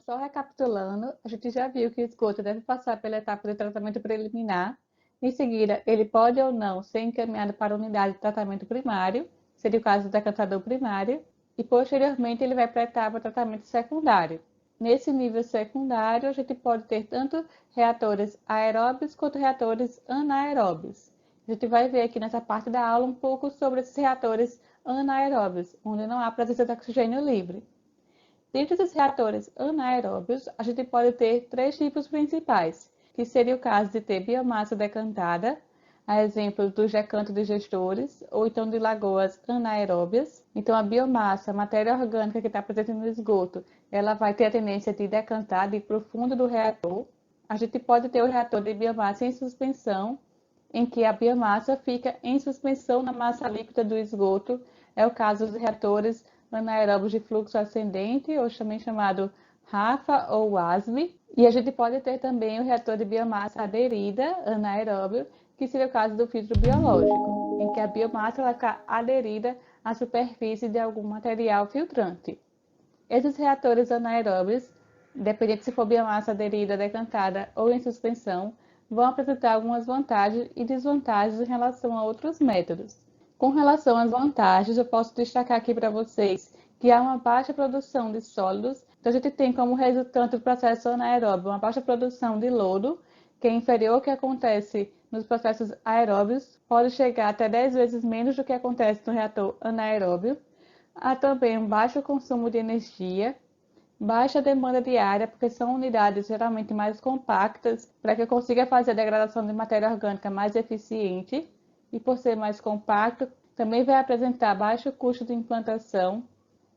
só recapitulando, a gente já viu que o esgoto deve passar pela etapa de tratamento preliminar. Em seguida, ele pode ou não ser encaminhado para a unidade de tratamento primário, seria o caso do decantador primário, e posteriormente ele vai para a etapa de tratamento secundário. Nesse nível secundário, a gente pode ter tanto reatores aeróbios quanto reatores anaeróbios. A gente vai ver aqui nessa parte da aula um pouco sobre esses reatores anaeróbios, onde não há presença de oxigênio livre. Dentro dos reatores anaeróbios, a gente pode ter três tipos principais, que seria o caso de ter biomassa decantada, a exemplo dos decantos digestores, ou então de lagoas anaeróbias. Então, a biomassa, a matéria orgânica que está presente no esgoto, ela vai ter a tendência de decantar, de ir para o fundo do reator. A gente pode ter o reator de biomassa em suspensão, em que a biomassa fica em suspensão na massa líquida do esgoto. É o caso dos reatores anaeróbios de fluxo ascendente, ou também chamado RAFA ou WASB. E a gente pode ter também o reator de biomassa aderida, anaeróbio, que seria o caso do filtro biológico, em que a biomassa ela fica aderida à superfície de algum material filtrante. Esses reatores anaeróbios, independente se for biomassa aderida, decantada ou em suspensão, vão apresentar algumas vantagens e desvantagens em relação a outros métodos. Com relação às vantagens, eu posso destacar aqui para vocês que há uma baixa produção de sólidos. Então, a gente tem como resultante do processo anaeróbio uma baixa produção de lodo, que é inferior ao que acontece nos processos aeróbios, pode chegar até 10 vezes menos do que acontece no reator anaeróbio. Há também um baixo consumo de energia, baixa demanda de área, porque são unidades geralmente mais compactas, para que eu consiga fazer a degradação de matéria orgânica mais eficiente. E por ser mais compacto, também vai apresentar baixo custo de implantação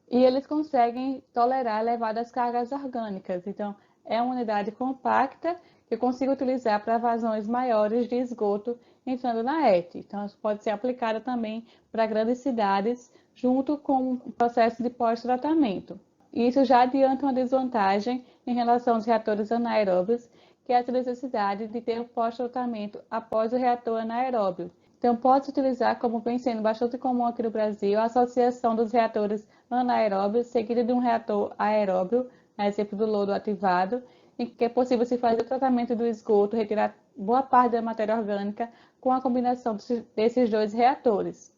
e eles conseguem tolerar elevadas cargas orgânicas. Então, é uma unidade compacta que eu consigo utilizar para vazões maiores de esgoto entrando na ET. Então, isso pode ser aplicada também para grandes cidades, junto com o processo de pós-tratamento. Isso já adianta uma desvantagem em relação aos reatores anaeróbios, que é a necessidade de ter o pós-tratamento após o reator anaeróbio. Então, pode-se utilizar, como vem sendo bastante comum aqui no Brasil, a associação dos reatores anaeróbios seguida de um reator aeróbio, a exemplo do lodo ativado, em que é possível se fazer o tratamento do esgoto, retirar boa parte da matéria orgânica com a combinação desses dois reatores.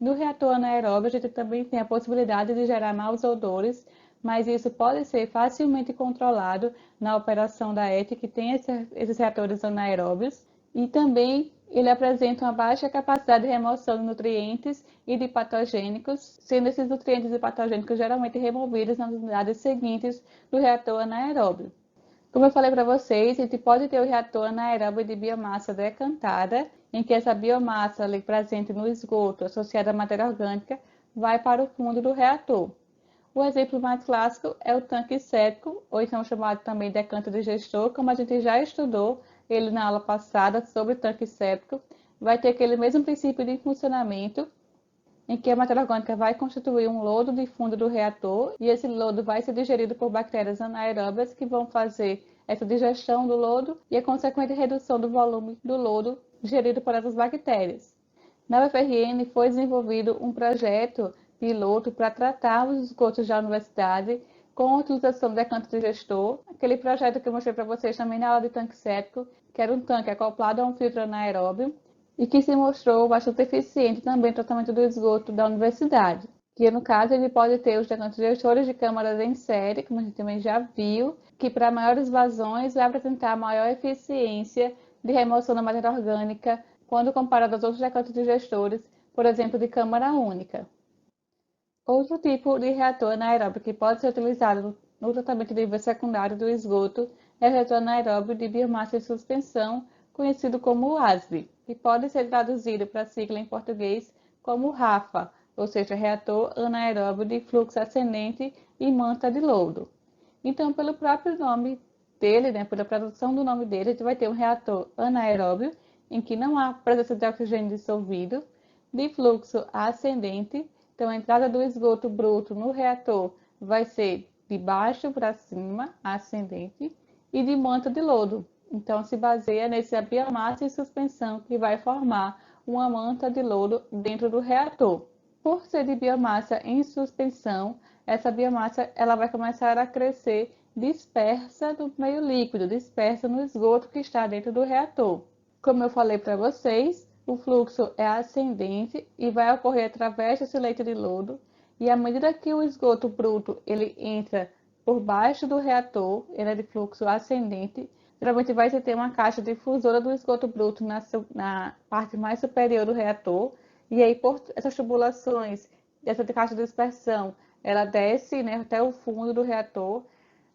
No reator anaeróbio, a gente também tem a possibilidade de gerar maus odores, mas isso pode ser facilmente controlado na operação da ET, que tem esses reatores anaeróbios, e também ele apresenta uma baixa capacidade de remoção de nutrientes e de patogênicos, sendo esses nutrientes e patogênicos geralmente removidos nas unidades seguintes do reator anaeróbio. Como eu falei para vocês, a gente pode ter o reator anaeróbio de biomassa decantada, em que essa biomassa ali presente no esgoto, associada à matéria orgânica, vai para o fundo do reator. O exemplo mais clássico é o tanque séptico, ou então chamado também decanto digestor, como a gente já estudou ele na aula passada sobre tanque séptico. Vai ter aquele mesmo princípio de funcionamento, em que a matéria orgânica vai constituir um lodo de fundo do reator, e esse lodo vai ser digerido por bactérias anaeróbias que vão fazer essa digestão do lodo e a consequente redução do volume do lodo digerido por essas bactérias. Na UFRN foi desenvolvido um projeto piloto para tratar os esgotos da universidade com a utilização do decanto digestor, aquele projeto que eu mostrei para vocês também na aula de tanque séptico, que era um tanque acoplado a um filtro anaeróbio e que se mostrou bastante eficiente também no tratamento do esgoto da universidade. Que no caso ele pode ter os decantos digestores de câmaras em série, como a gente também já viu, que para maiores vazões vai apresentar maior eficiência de remoção da matéria orgânica quando comparado aos outros decantos digestores, por exemplo, de câmara única. Outro tipo de reator anaeróbio que pode ser utilizado no tratamento de nível secundário do esgoto é o reator anaeróbio de biomassa em suspensão, conhecido como WASB, que pode ser traduzido para a sigla em português como RAFA, ou seja, reator anaeróbio de fluxo ascendente e manta de lodo. Então, pelo próprio nome dele, pela tradução do nome dele, a gente vai ter um reator anaeróbio, em que não há presença de oxigênio dissolvido, de fluxo ascendente. Então, a entrada do esgoto bruto no reator vai ser de baixo para cima, ascendente, e de manta de lodo. Então, se baseia nessa biomassa em suspensão que vai formar uma manta de lodo dentro do reator. Por ser de biomassa em suspensão, essa biomassa ela vai começar a crescer dispersa no meio líquido, dispersa no esgoto que está dentro do reator. Como eu falei para vocês, o fluxo é ascendente e vai ocorrer através desse leito de lodo, e à medida que o esgoto bruto ele entra por baixo do reator, ele é de fluxo ascendente, geralmente vai ter uma caixa difusora do esgoto bruto na parte mais superior do reator, e aí por essas tubulações dessa caixa de dispersão, ela desce, né, até o fundo do reator,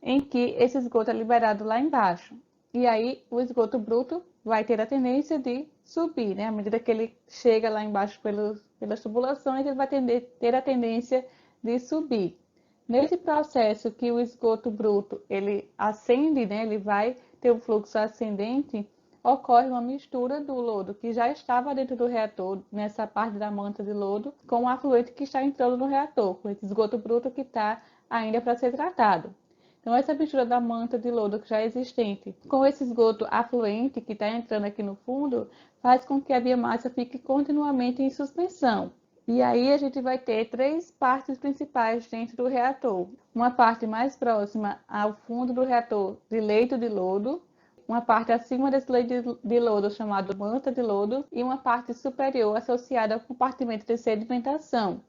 em que esse esgoto é liberado lá embaixo. E aí o esgoto bruto vai ter a tendência de subir, né? À medida que ele chega lá embaixo pelas tubulações, ele vai ter a tendência de subir. Nesse processo que o esgoto bruto ele ascende, né? Ele vai ter um fluxo ascendente, ocorre uma mistura do lodo que já estava dentro do reator, nessa parte da manta de lodo, com o afluente que está entrando no reator, com esse esgoto bruto que está ainda para ser tratado. Então, essa mistura da manta de lodo que já é existente com esse esgoto afluente que está entrando aqui no fundo, faz com que a biomassa fique continuamente em suspensão. E aí a gente vai ter três partes principais dentro do reator. Uma parte mais próxima ao fundo do reator de leito de lodo, uma parte acima desse leito de lodo chamado manta de lodo e uma parte superior associada ao compartimento de sedimentação.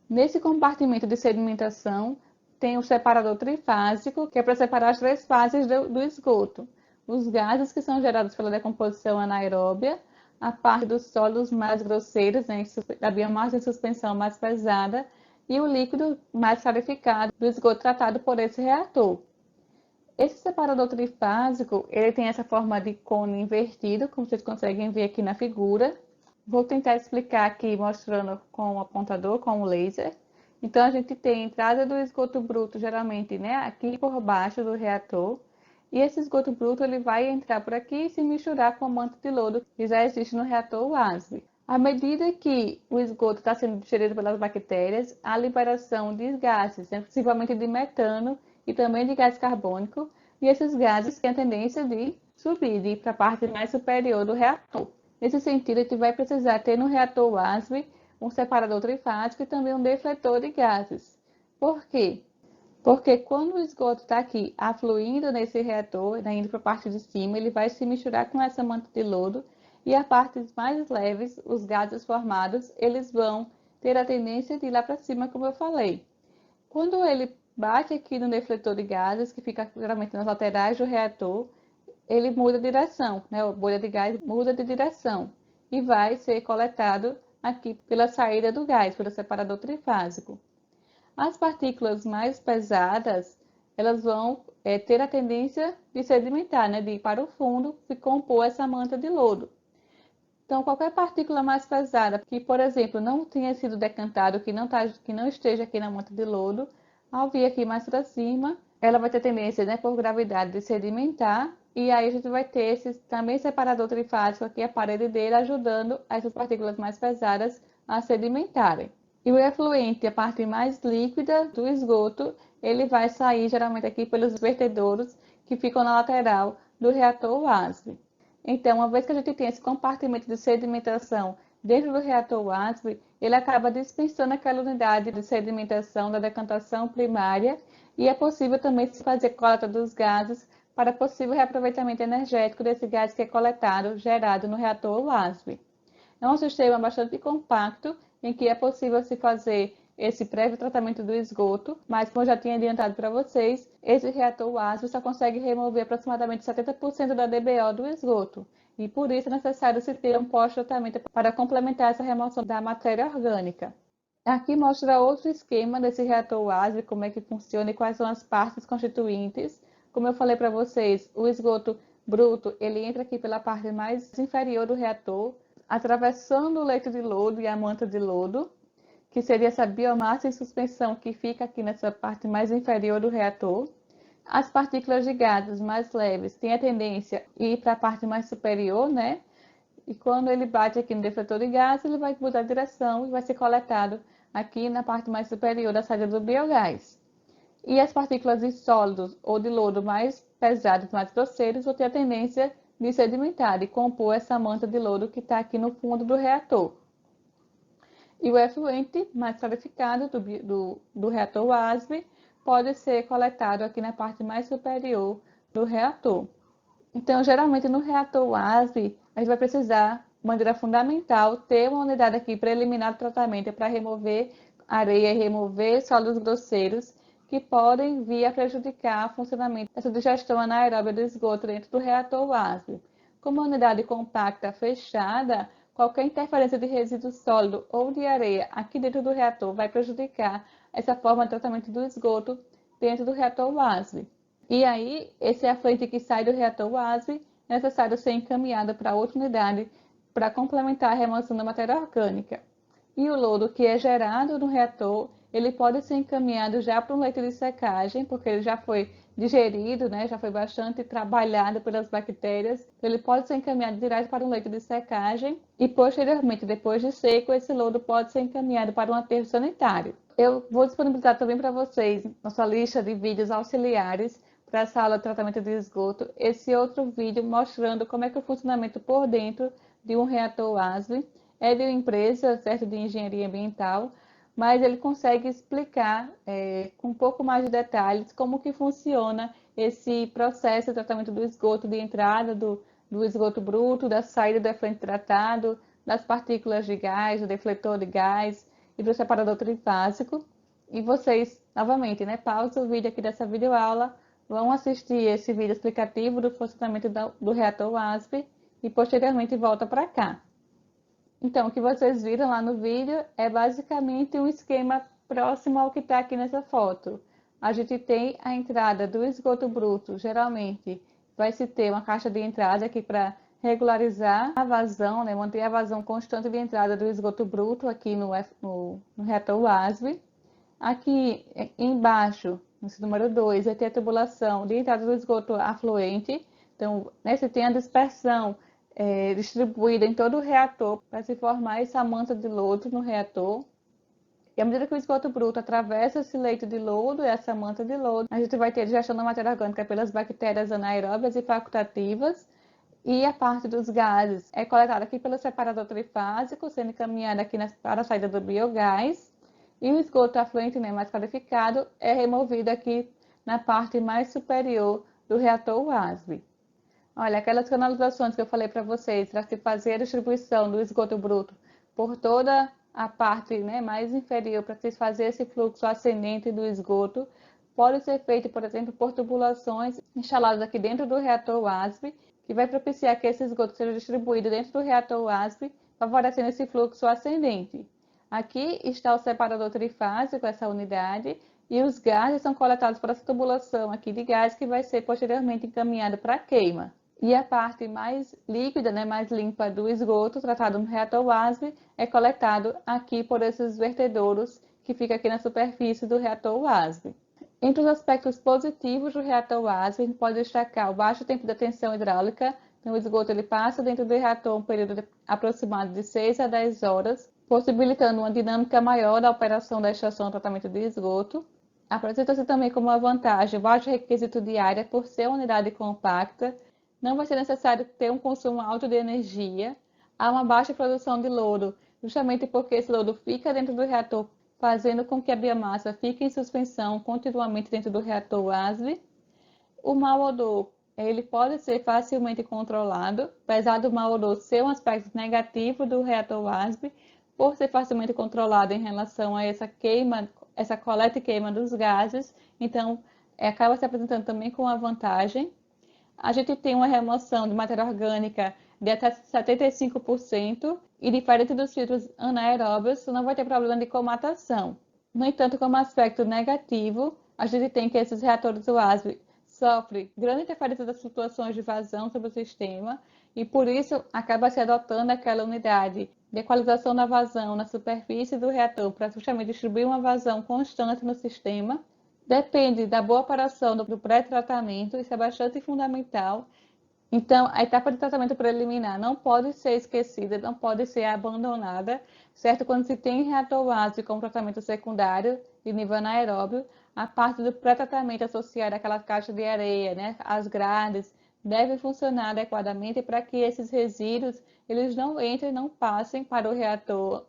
Nesse compartimento de sedimentação, tem o separador trifásico, que é para separar as três fases do esgoto. Os gases que são gerados pela decomposição anaeróbia, a parte dos sólidos mais grosseiros, né, da biomassa em suspensão mais pesada, e o líquido mais clarificado do esgoto tratado por esse reator. Esse separador trifásico, ele tem essa forma de cone invertido, como vocês conseguem ver aqui na figura. Vou tentar explicar aqui mostrando com o apontador, com o laser. Então, a gente tem a entrada do esgoto bruto, geralmente, né, aqui por baixo do reator. E esse esgoto bruto ele vai entrar por aqui e se misturar com a manta de lodo que já existe no reator WASB. À medida que o esgoto está sendo digerido pelas bactérias, há liberação de gases, né, principalmente de metano e também de gás carbônico. E esses gases têm a tendência de subir, de ir para a parte mais superior do reator. Nesse sentido, a gente vai precisar ter no reator WASB um separador trifásico e também um defletor de gases. Por quê? Porque quando o esgoto está aqui afluindo nesse reator, né, indo para a parte de cima, ele vai se misturar com essa manta de lodo e as partes mais leves, os gases formados, eles vão ter a tendência de ir lá para cima, como eu falei. Quando ele bate aqui no defletor de gases, que fica geralmente nas laterais do reator, ele muda de direção, né? A bolha de gás muda de direção e vai ser coletado aqui pela saída do gás, pelo separador trifásico. As partículas mais pesadas, elas vão ter a tendência de sedimentar, né? De ir para o fundo e compor essa manta de lodo. Então, qualquer partícula mais pesada que, por exemplo, não tenha sido decantada, que não esteja aqui na manta de lodo, ao vir aqui mais para cima, ela vai ter tendência, né, por gravidade, de sedimentar. E aí a gente vai ter esse também separador trifásico aqui, a parede dele, ajudando essas partículas mais pesadas a sedimentarem. E o efluente, a parte mais líquida do esgoto, ele vai sair geralmente aqui pelos vertedouros que ficam na lateral do reator WASB. Então, uma vez que a gente tem esse compartimento de sedimentação dentro do reator WASB, ele acaba dispensando aquela unidade de sedimentação da decantação primária e é possível também se fazer coleta dos gases para possível reaproveitamento energético desse gás que é coletado, gerado no reator WASB. É um sistema bastante compacto em que é possível se fazer esse prévio tratamento do esgoto, mas como eu já tinha adiantado para vocês, esse reator WASB só consegue remover aproximadamente 70% da DBO do esgoto, e por isso é necessário se ter um pós-tratamento para complementar essa remoção da matéria orgânica. Aqui mostra outro esquema desse reator WASB, como é que funciona e quais são as partes constituintes. Como eu falei para vocês, o esgoto bruto ele entra aqui pela parte mais inferior do reator, atravessando o leito de lodo e a manta de lodo, que seria essa biomassa em suspensão que fica aqui nessa parte mais inferior do reator. As partículas de gases mais leves têm a tendência a ir para a parte mais superior, né? E quando ele bate aqui no defletor de gases, ele vai mudar a direção e vai ser coletado aqui na parte mais superior da saída do biogás. E as partículas de sólidos ou de lodo mais pesados, mais grosseiros, vão ter a tendência de sedimentar e compor essa manta de lodo que está aqui no fundo do reator. E o efluente mais clarificado do reator WASB pode ser coletado aqui na parte mais superior do reator. Então, geralmente no reator WASB, a gente vai precisar, de maneira fundamental, ter uma unidade aqui preliminar de tratamento para remover areia e remover sólidos grosseiros que podem vir a prejudicar o funcionamento dessa digestão anaeróbia do esgoto dentro do reator WASB. Como uma unidade compacta fechada, qualquer interferência de resíduo sólido ou de areia aqui dentro do reator vai prejudicar essa forma de tratamento do esgoto dentro do reator WASB. E aí, esse afluente que sai do reator WASB é necessário ser encaminhado para outra unidade para complementar a remoção da matéria orgânica. E o lodo que é gerado no reator, ele pode ser encaminhado já para um leito de secagem, porque ele já foi digerido, né, já foi bastante trabalhado pelas bactérias. Ele pode ser encaminhado direto para um leito de secagem e, posteriormente, depois de seco, esse lodo pode ser encaminhado para um aterro sanitário. Eu vou disponibilizar também para vocês nossa lista de vídeos auxiliares para a sala de tratamento de esgoto, esse outro vídeo mostrando como é que o funcionamento por dentro de um reator WASB. É de uma empresa, certo, de engenharia ambiental, mas ele consegue explicar com um pouco mais de detalhes como que funciona esse processo de tratamento do esgoto, de entrada do esgoto bruto, da saída do efluente tratado, das partículas de gás, do defletor de gás e do separador trifásico. E vocês, novamente, né, pausem o vídeo aqui dessa videoaula, vão assistir esse vídeo explicativo do funcionamento do reator WASB e posteriormente volta para cá. Então, o que vocês viram lá no vídeo é basicamente um esquema próximo ao que está aqui nessa foto. A gente tem a entrada do esgoto bruto, geralmente vai se ter uma caixa de entrada aqui para regularizar a vazão, né? Manter a vazão constante de entrada do esgoto bruto aqui no reator WASB. Aqui embaixo, nesse número 2, vai ter a tubulação de entrada do esgoto afluente. Então, nesse tem a dispersão distribuída em todo o reator para se formar essa manta de lodo no reator. E à medida que o esgoto bruto atravessa esse leito de lodo, essa manta de lodo, a gente vai ter a digestão da matéria orgânica pelas bactérias anaeróbias e facultativas. E a parte dos gases é coletada aqui pelo separador trifásico, sendo encaminhada aqui para a saída do biogás. E o esgoto afluente, né, mais qualificado é removido aqui na parte mais superior do reator WASB. Olha, aquelas canalizações que eu falei para vocês, para se fazer a distribuição do esgoto bruto por toda a parte, né, mais inferior, para se fazer esse fluxo ascendente do esgoto, pode ser feito, por exemplo, por tubulações instaladas aqui dentro do reator WASB, que vai propiciar que esse esgoto seja distribuído dentro do reator WASB, favorecendo esse fluxo ascendente. Aqui está o separador trifásico, essa unidade, e os gases são coletados por essa tubulação aqui de gás, que vai ser posteriormente encaminhado para a queima. E a parte mais líquida, né, mais limpa do esgoto tratado no reator WASB é coletado aqui por esses vertedouros que ficam aqui na superfície do reator WASB. Entre os aspectos positivos do reator WASB, a gente pode destacar o baixo tempo de tensão hidráulica. Então, o esgoto ele passa dentro do reator um período aproximado de 6 a 10 horas, possibilitando uma dinâmica maior da operação da estação de tratamento de esgoto. Apresenta-se também como uma vantagem o baixo requisito de área por ser uma unidade compacta. Não vai ser necessário ter um consumo alto de energia. Há uma baixa produção de lodo, justamente porque esse lodo fica dentro do reator, fazendo com que a biomassa fique em suspensão continuamente dentro do reator WASB. O mau odor, ele pode ser facilmente controlado, apesar do mau odor ser um aspecto negativo do reator WASB, por ser facilmente controlado em relação a essa queima, essa coleta e queima dos gases, então acaba se apresentando também com uma vantagem. A gente tem uma remoção de matéria orgânica de até 75% e diferente dos filtros anaeróbios, não vai ter problema de comatação. No entanto, como aspecto negativo, a gente tem que esses reatores WASB sofrem grande interferência das flutuações de vazão sobre o sistema e por isso acaba se adotando aquela unidade de equalização da vazão na superfície do reator para justamente distribuir uma vazão constante no sistema. Depende da boa operação do pré-tratamento, isso é bastante fundamental. Então, a etapa de tratamento preliminar não pode ser esquecida, não pode ser abandonada, certo? Quando se tem reator WASB como tratamento secundário de nível anaeróbio, a parte do pré-tratamento associada àquela caixa de areia, né, as grades, deve funcionar adequadamente para que esses resíduos eles não entrem, não passem para o reator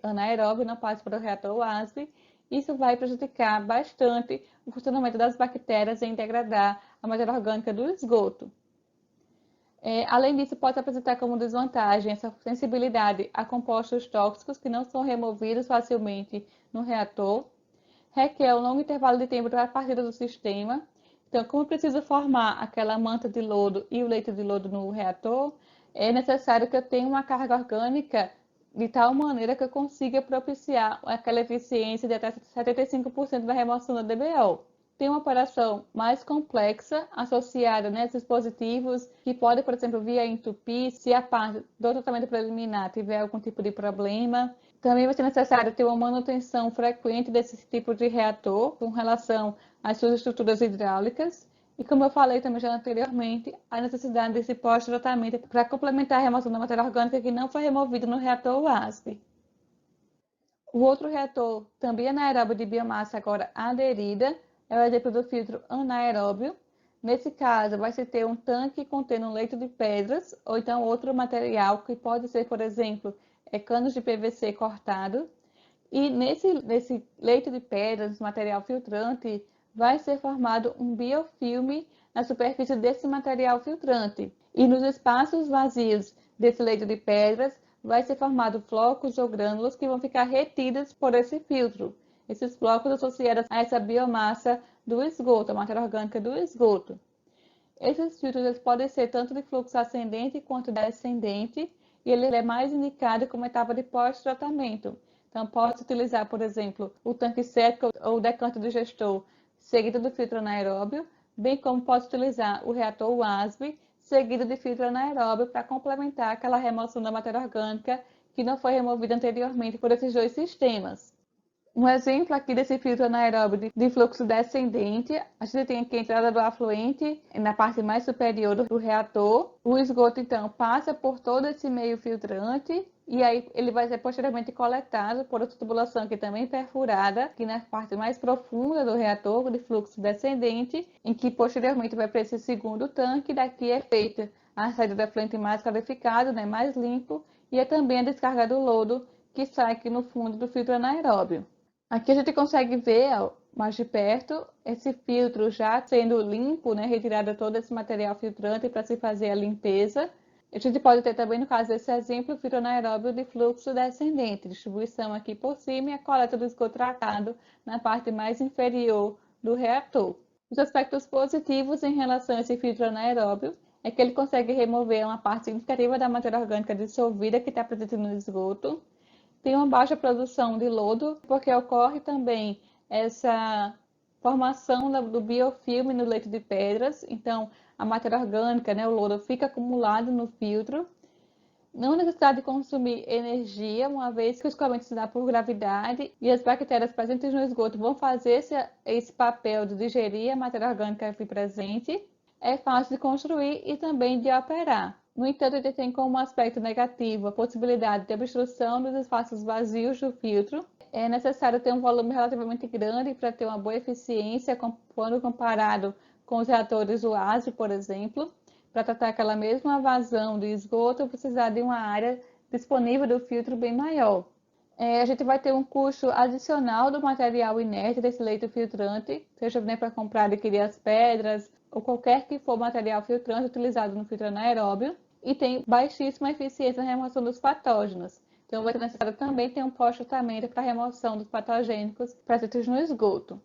anaeróbio, não passem para o reator WASB, isso vai prejudicar bastante o funcionamento das bactérias em degradar a matéria orgânica do esgoto. Além disso, pode apresentar como desvantagem essa sensibilidade a compostos tóxicos que não são removidos facilmente no reator, requer um longo intervalo de tempo para a partida do sistema. Então, como precisa formar aquela manta de lodo e o leito de lodo no reator, é necessário que eu tenha uma carga orgânica de tal maneira que eu consiga propiciar aquela eficiência de até 75% da remoção da DBO. Tem uma operação mais complexa associada nesses dispositivos que pode, por exemplo, via entupir, se a parte do tratamento preliminar tiver algum tipo de problema. Também vai ser necessário ter uma manutenção frequente desse tipo de reator com relação às suas estruturas hidráulicas. E como eu falei também já anteriormente, a necessidade desse pós-tratamento para complementar a remoção da matéria orgânica que não foi removida no reator WASP. O outro reator, também anaeróbio de biomassa agora aderida, é o exemplo do filtro anaeróbio. Nesse caso, vai se ter um tanque contendo um leito de pedras, ou então outro material, que pode ser, por exemplo, canos de PVC cortado. E nesse leito de pedras, material filtrante, vai ser formado um biofilme na superfície desse material filtrante. E nos espaços vazios desse leito de pedras, vai ser formado flocos ou grânulos que vão ficar retidos por esse filtro. Esses flocos associados a essa biomassa do esgoto, a matéria orgânica do esgoto. Esses filtros eles podem ser tanto de fluxo ascendente quanto descendente, e ele é mais indicado como etapa de pós-tratamento. Então, pode utilizar, por exemplo, o tanque séptico ou o decanto do gestor, seguido do filtro anaeróbio, bem como pode utilizar o reator WASB, seguido de filtro anaeróbio, para complementar aquela remoção da matéria orgânica que não foi removida anteriormente por esses dois sistemas. Um exemplo aqui desse filtro anaeróbio de fluxo descendente, a gente tem aqui a entrada do afluente na parte mais superior do reator. O esgoto, então, passa por todo esse meio filtrante e aí ele vai ser posteriormente coletado por outra tubulação que também perfurada, aqui na parte mais profunda do reator, de fluxo descendente, em que posteriormente vai para esse segundo tanque. Daqui é feita a saída do afluente mais qualificado, né, mais limpo, e é também a descarga do lodo que sai aqui no fundo do filtro anaeróbio. Aqui a gente consegue ver mais de perto esse filtro já sendo limpo, né, retirado todo esse material filtrante para se fazer a limpeza. A gente pode ter também, no caso desse exemplo, o filtro anaeróbio de fluxo descendente, distribuição aqui por cima e a coleta do esgoto tratado na parte mais inferior do reator. Os aspectos positivos em relação a esse filtro anaeróbio é que ele consegue remover uma parte significativa da matéria orgânica dissolvida que está presente no esgoto. Tem uma baixa produção de lodo, porque ocorre também essa formação do biofilme no leito de pedras. Então, a matéria orgânica, né, o lodo, fica acumulado no filtro. Não necessidade de consumir energia, uma vez que o escoamento se dá por gravidade e as bactérias presentes no esgoto vão fazer esse papel de digerir a matéria orgânica aqui presente. É fácil de construir e também de operar. No entanto, ele tem como aspecto negativo a possibilidade de obstrução dos espaços vazios do filtro. É necessário ter um volume relativamente grande para ter uma boa eficiência quando comparado com os reatores UASB, por exemplo. Para tratar aquela mesma vazão de esgoto, precisar de uma área disponível do filtro bem maior. A gente vai ter um custo adicional do material inerte desse leito filtrante, seja para comprar e adquirir as pedras, ou qualquer que for material filtrante utilizado no filtro anaeróbio, e tem baixíssima eficiência na remoção dos patógenos. Então, vai ser necessário também ter um pós-tratamento para a remoção dos patogênicos presentes no esgoto.